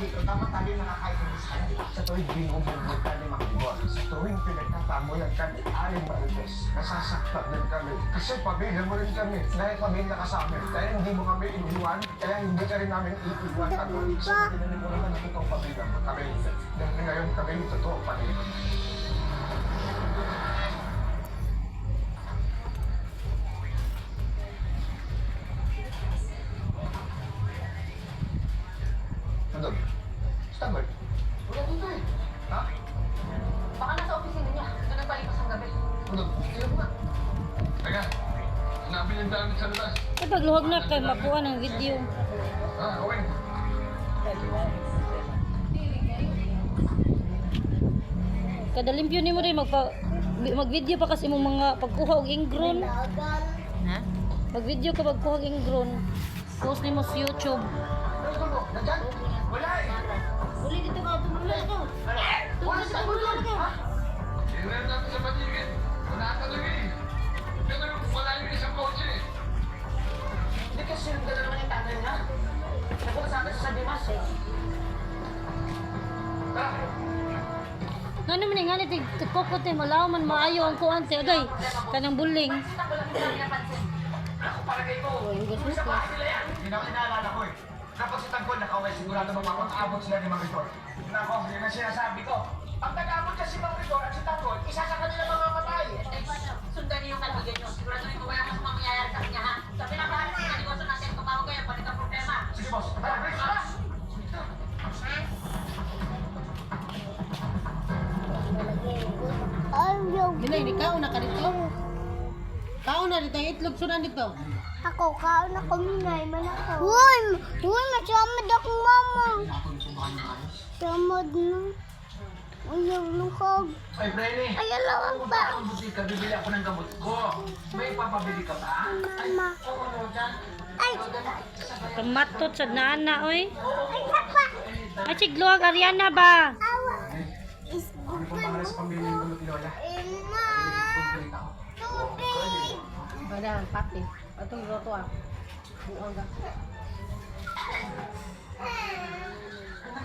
dito, dapat tayo nakakainis ka. Sa tuwing binubulog ka ni Makibor, sa tuwing pinagtatamulan ka ni Aling Marites, nasasaktan din kami. Kasi pamilya mo rin kami, dahil pamilya ka sa amin. Dahil hindi mo kami iniwan, kaya hindi ka rin namin iiwan. Tanong, sa tinanin mo naman ang totoong pamilya mo. Kami, dahil ngayon kami yung totoong pamilya. Nandun? Stanford? Wala dito eh. Ha? Baka nasa opisina niya. Ito nagpalipas ang gabi. Nandun? Tingnan mo nga. Teka, hanapin yung dami sa labas. Ay, pagluwag na kay makuha ng video. Ah, okay. Kada limpyo ni mo rin mag-video pa kasi mong mga pagkuha og ingron. Ha? Mag-video ka pagkuha og ingron. Post ni mo sa YouTube. Nandun mo? Nandyan? Wala eh. Uli dito ka. Tumula ka. Wala sa ha? Tingnan natin sa paligid. Wala talaga eh. Pero wala yung isang kotse eh. Hindi kasi yung gano'n naman yung tatay niya. Nakuha sa akin sa Dimas eh. Tara. Nga naman nga ni tigkokot eh. Malaw man maayo ang kuwan te. Agay, kanang buling. Basta ko lang hindi namin napansin. Ako palagay ko. Sa bahay nila yan. Hindi na ako inaalala ko eh. Kapag si Tangkol nakaway, sigurado magpapag-abot sila ni Mang Ritor. Nako, yun ang sinasabi ko. Pag nag-abot siya si Mang Ritor at si Tangkol, isa sa kanila mamamatay. Eh, sundan niyo yung kaibigan niyo. Sigurado rin ko wala mas mangyayari sa kanya, ha? Sa pinakahan ng negosyo natin, tumawag kayo, balik ang problema. Sige boss, tara, Chris, tara! Gila, ini kau na ka dito. Kau na dito, itlog sunan dito. Ako, kaon ako minay, malakaw. Uy, masamad ako, mama. Samad na. Ayaw lukog. Ay, Brenny! Ayaw lang ba? Ang butika, bibili ako ng gamot ko. May papabili ka ba? Mama. Oo, no, dyan. Ay, Kamatot sa nana oy. ay, papa. Ay, sigluwag Ariana ba? Awa. Ano pong pangalan sa pamilya ng gamot ni Lola? Ina. Pagpalit ako. Tubig. Bada, pati. Atong roto ah. Buang ka.